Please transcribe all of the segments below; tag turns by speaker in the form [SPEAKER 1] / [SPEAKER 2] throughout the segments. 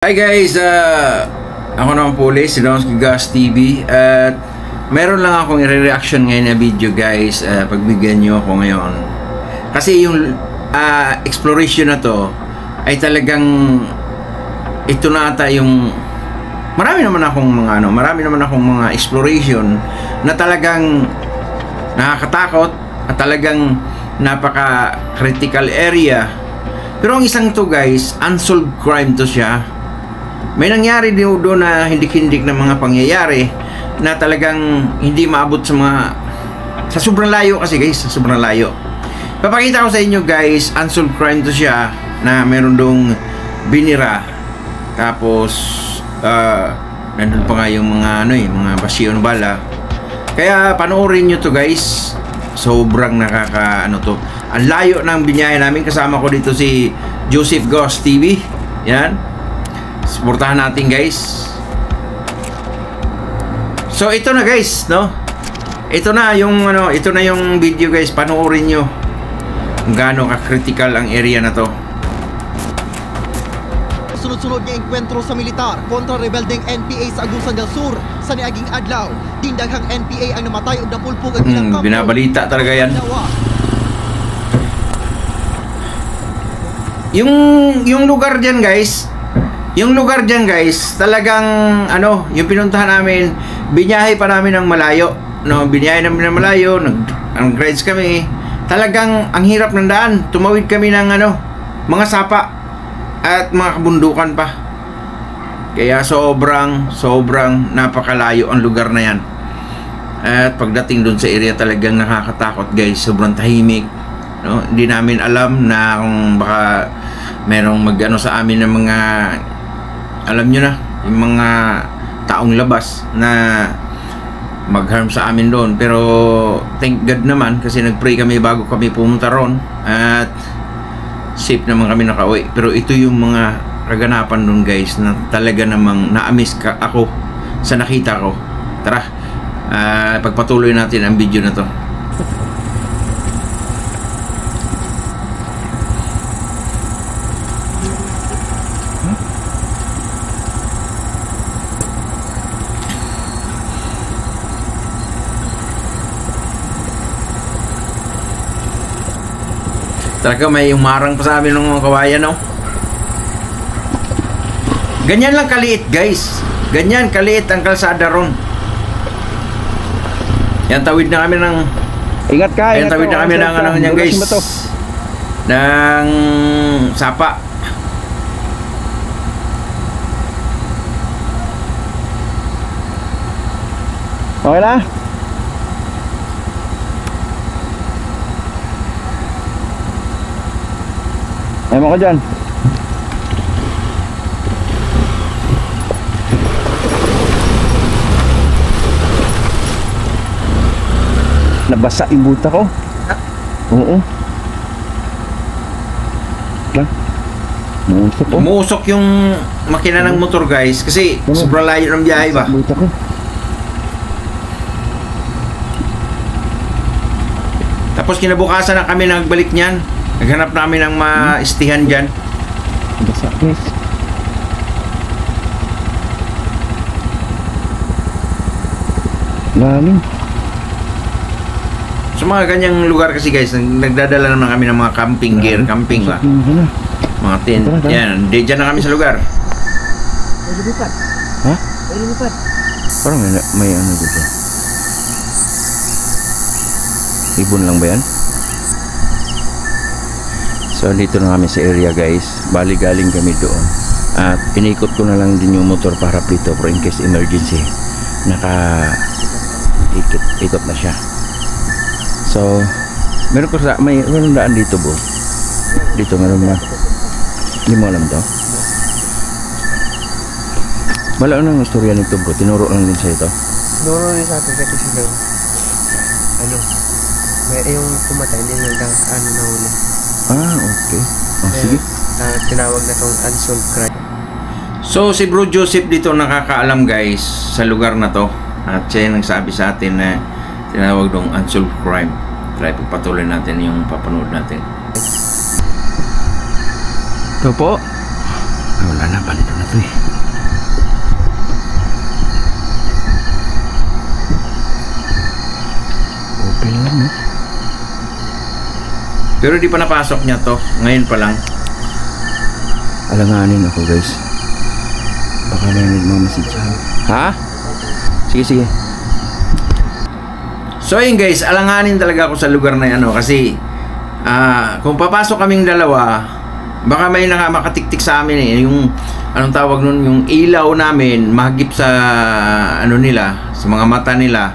[SPEAKER 1] Hi guys, ako naman po ulit, si Donsky Gas TV at meron lang akong i-reaction ngayon na video guys. Pagbigyan nyo ako ngayon kasi yung exploration na to ay talagang ito na ata yung marami naman akong mga exploration na talagang nakakatakot at talagang napaka critical area. Pero ang isang to guys, unsolved crime to siya. May nangyari doon na hindik-hindik na mga pangyayari na talagang hindi maabot sa sobrang layo kasi guys, sa sobrang layo. Papakita ko sa inyo guys, unsolved crime to siya na meron doong binira. Tapos nandun pa nga yung mga mga basyon bala. Kaya panoorin nyo to guys. Sobrang to. Ang layo ng binyahe namin. Kasama ko dito si Joseph Ghost TV. Yan. Suportahan natin guys. So ito na guys, no? Ito na yung video guys. Panoorin nyo kung gaano ka-critical ang area na to.
[SPEAKER 2] Sunod-sunod niya enkwentro sa militar kontra rebeldeng NPA sa Agusan del Sur sa niaging adlaw. Dindaghang NPA ang namatay ug napulpog ang ilang kampo.
[SPEAKER 1] Binabalita talaga yan. Yung lugar diyan guys. Yung lugar dyan guys, talagang yung pinuntahan namin, binyahe pa namin ng malayo, no? Binyahe namin ng malayo, nag-rides kami. Talagang ang hirap ng daan. Tumawid kami ng mga sapa at mga kabundukan pa. Kaya sobrang napakalayo ang lugar na yan. At pagdating doon sa area talagang nakakatakot guys, sobrang tahimik, no? Hindi namin alam na kung baka merong sa amin ng mga alam nyo na, yung mga taong labas na mag-harm sa amin doon. Pero thank God naman kasi nag-pray kami bago kami pumunta ron at safe naman kami nakauwi. Pero ito yung mga kaganapan doon guys na talaga namang na-amaze ako sa nakita ko. Tara, pagpatuloy natin ang video na to. Talaga may umarang pa sa amin ng mga kawayan, no? Ganyan lang kaliit, guys. Ganyan kaliit ang kalsada ron. Yan, tawid na kami ng...
[SPEAKER 3] Ingat ka,
[SPEAKER 1] yan, tawid na kami ng yan, guys. Ng sapa.
[SPEAKER 3] Okay na? Ayaw mo ka dyan. Nabasa yung buta ko. Oo.
[SPEAKER 1] Umusok yung makina ng motor guys. Kasi sobrang layo ng biyahe ba.
[SPEAKER 3] Buta ko.
[SPEAKER 1] Tapos kinabukasan na kami nagbalik niyan. Naghanap namin ng maistihan dyan.
[SPEAKER 3] Basa, please. Lalim.
[SPEAKER 1] Sa mga ganyang lugar kasi guys, nagdadala naman kami ng mga camping gear. Camping ba? Mga tent. Yan, dyan na kami sa lugar.
[SPEAKER 2] May lumipat.
[SPEAKER 3] Ha?
[SPEAKER 2] May lumipat.
[SPEAKER 3] Parang may dito. Ibon lang ba yan? So dito na kami sa area guys. Bali galing kami doon. At inikot ko na lang din yung motor para dito for in case emergency. Ikot na siya. So meron daan dito bro. Dito meron ba? Hindi mo alam to? Wala nang istorya nito bro. Tinuro lang din sa ito.
[SPEAKER 2] Tinuro rin sa atin kasi sila may yung pumatay hindi na nahuli.
[SPEAKER 3] Okay. Sige.
[SPEAKER 2] Tinawag na tong unsolved crime.
[SPEAKER 1] So si Bro Joseph dito nakakaalam guys sa lugar na to. At siya yung nagsabi sa atin na tinawag dong unsolved crime. Try pagpatuloy natin yung papanood natin.
[SPEAKER 3] Ito po. Wala na, palito na. Grabe. Open lang, no?
[SPEAKER 1] Pero di pa napasok niya to. Ngayon pa lang.
[SPEAKER 3] Alanganin ako, guys. Baka may nagmamasid siya. Ha? Sige, sige.
[SPEAKER 1] So ayun guys, alanganin talaga ako sa lugar na yan, ano, kasi kung papasok kaming dalawa, baka may makatiktik sa amin eh. Yung anong tawag nun, yung ilaw namin mahagip sa ano nila, sa mga mata nila.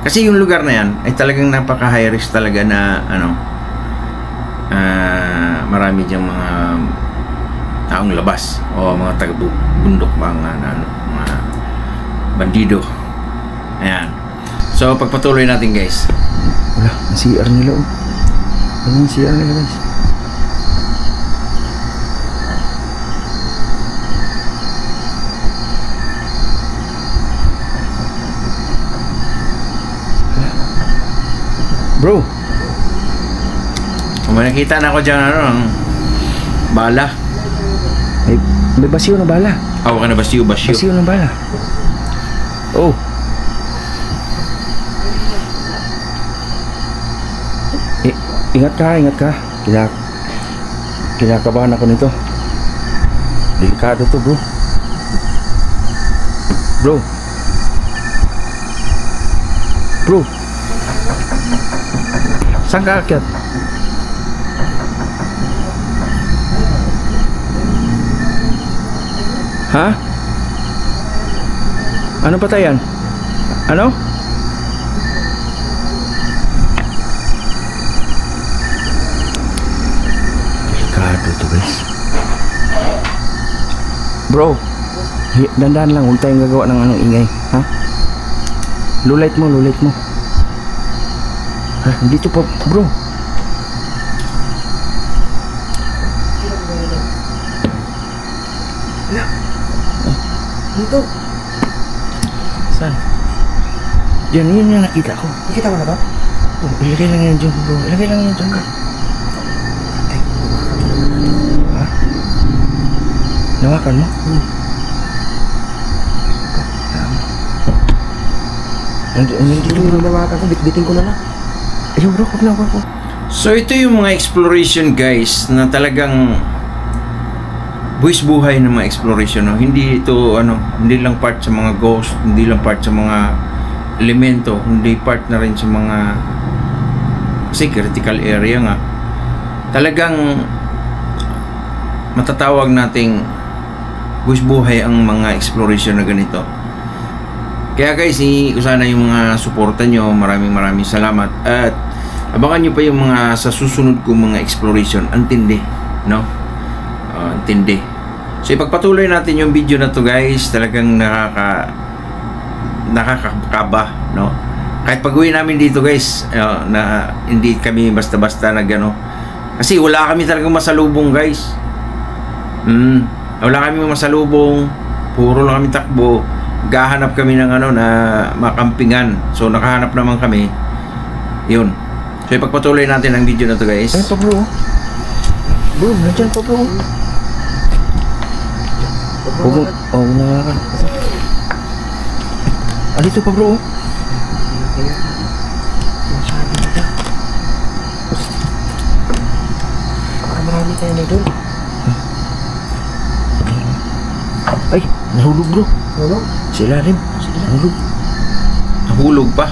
[SPEAKER 1] Kasi yung lugar na yan ay talagang napaka high risk talaga na ano, marami diyang mga taong labas o mga taga-bundok, mga bandido. Ayan. So pagpatuloy natin guys.
[SPEAKER 3] Wala, ang CR nila, oh. Ano ang CR nila, guys? Bro,
[SPEAKER 1] Kung may nakita na ako dyan, ano, ang bala.
[SPEAKER 3] may basiyo na bala.
[SPEAKER 1] Awa ka na, basyo.
[SPEAKER 3] Basiyo na bala. Oh. Ingat ka. Kinakabahan ako nito. Delikado to, bro. Bro. Saan ka akyat? Ha? Ano patayan? Ano? Delikado to, guys. Bro, dandan lang, huwag tayong gagawa ng anong ingay, ha? Lulight mo. Ha, dito pa, bro.
[SPEAKER 2] Dito.
[SPEAKER 3] Saan? Yan, yun yung nakita ko.
[SPEAKER 2] Nakita mo na ba?
[SPEAKER 3] Oh, ilagay lang yan dyan, bro. Ilagay lang yan dyan. Ha? Nawakan mo? Nandito
[SPEAKER 2] Hindi mo nawakan ko, bitbitin ko na lang.
[SPEAKER 3] Ayaw, bro, huwag na.
[SPEAKER 1] So ito yung mga exploration guys na talagang buwis buhay ng mga exploration, no? Hindi ito ano, hindi lang part sa mga ghost, hindi lang part sa mga elemento, hindi part na rin sa mga kasi critical area nga. Talagang matatawag nating buwis buhay ang mga exploration na ganito. Kaya guys, sana yung mga suporta nyo, maraming salamat at abangan nyo pa yung mga sa susunod kong mga exploration. Antindi, no? Antindi. So ipagpatuloy natin yung video na to guys. Talagang nakakakaba, no? Kahit pag-uwi namin dito guys, na hindi kami basta-basta nagano. Kasi wala kami talagang masalubong guys. Wala kami masalubong, puro lang kami takbo. Gahanap kami ng ano na makampingan. So nakahanap naman kami. Yun. So ipagpatuloy natin ang video na to guys.
[SPEAKER 3] Ayun pa, bro. Bro, nandiyan pa, bro. Oh, nawakan. Dito pa, bro.
[SPEAKER 2] Marami tayo na doon.
[SPEAKER 3] Ay, nahulog, bro.
[SPEAKER 2] Ano?
[SPEAKER 3] Sila rin. Nahulog.
[SPEAKER 1] Nahulog pa.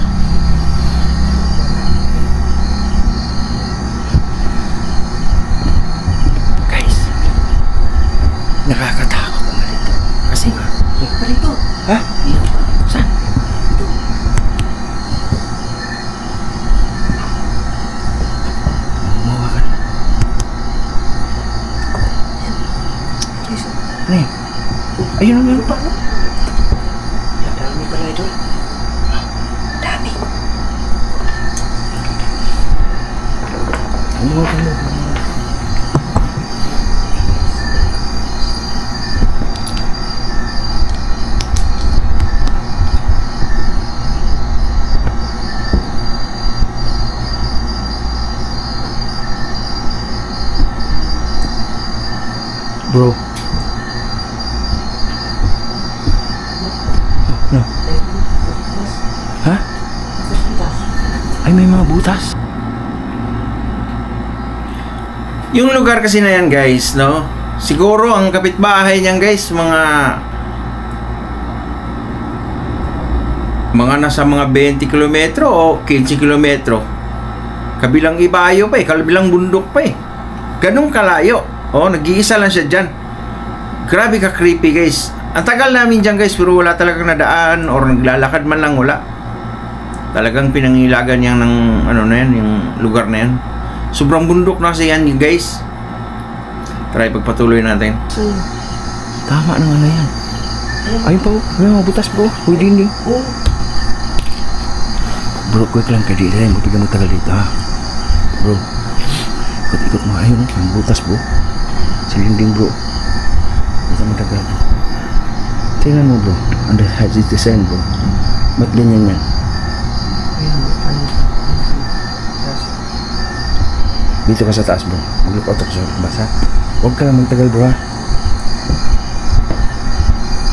[SPEAKER 3] Guys, nakakatakot naman ito. Kasi nga.
[SPEAKER 2] Dito.
[SPEAKER 3] Ha? Saan? Mawakan. Ano yan? Ayun ang meron pa.
[SPEAKER 2] Dami pala ito. Dami.
[SPEAKER 3] Mawakan mo. Bro, may mga butas.
[SPEAKER 1] Yung lugar kasi na yan guys, no? Siguro ang kapitbahay niyan guys, mga nasa mga 20 kilometro o 15 kilometro. Kabilang ibayo pa eh, kabilang bundok pa eh. Ganun kalayo. Oh, nag-iisa lang siya dyan. Grabe ka creepy guys. Ang tagal namin dyan guys, pero wala talagang nadaan or naglalakad man lang, wala. Talagang pinangilagan yan ng ano na yan, yung lugar na yan. Sobrang bundok na kasi yan guys. Try pagpatuloy natin.
[SPEAKER 3] Tama naman na yan. Ayun pa, may mga butas bro. Pwede hindi. Bro, quick lang ka dito. Hindi mo tagal dito ha. Bro, ikot-ikot mo. Ayun, ang butas bro. Silinding bro. Hindi mo tagal bro. Tingnan mo bro. Ang design bro. Ba't ganyan yan? Dito ka sa taas bro. Mag-look out ako sa basa. Huwag ka lang magtagal bro ha.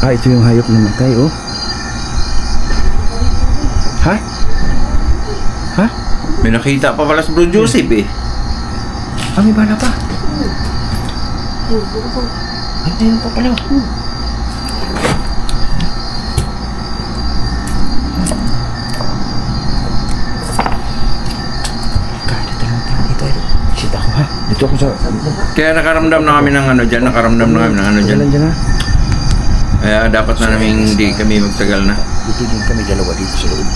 [SPEAKER 3] Ah, ito yung hayop na matay oh. Ha? Ha?
[SPEAKER 1] May nakita pa pala si Bro Joseph eh.
[SPEAKER 3] Ah, may bala pa. Ay, ayun pa pala. Dito ako ha. Dito ako sa...
[SPEAKER 1] Kaya nakaramdam na kami ng ano dyan,
[SPEAKER 3] Jalan dyan ha.
[SPEAKER 1] Kaya dapat na namin hindi kami magtagal na.
[SPEAKER 3] Dito din kami dalawa dito sa loob.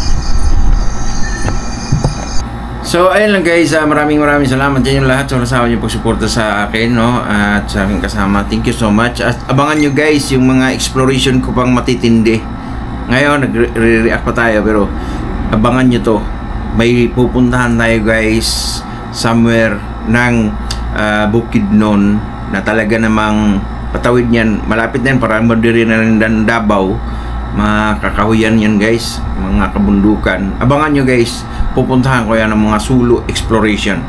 [SPEAKER 1] So ayun lang guys, maraming salamat sa inyo lahat sa kasama niyo pagsuporta sa akin, no? At sa aking kasama, thank you so much. At abangan nyo guys yung mga exploration ko pang matitindi. Ngayon nagre-react pa tayo, pero abangan nyo to. May pupuntahan tayo guys somewhere ng Bukidnon na talaga namang patawid niyan, malapit na yan, parang madiri na rin ng Davao. Mga kakahuyan yan guys, mga kabundukan. Abangan nyo guys, pupuntahan ko yan ng mga solo exploration.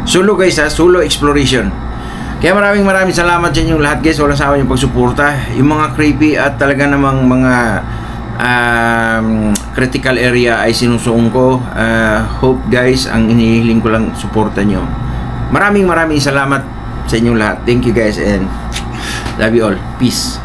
[SPEAKER 1] Solo guys ha, solo exploration. Kaya maraming salamat sa inyong lahat guys. Walang sawa yung pagsuporta. Yung mga creepy at talaga namang mga critical area ay sinusuong ko. Hope guys, ang inihiling ko lang suporta nyo. Maraming salamat sa inyong lahat. Thank you guys and love you all. Peace.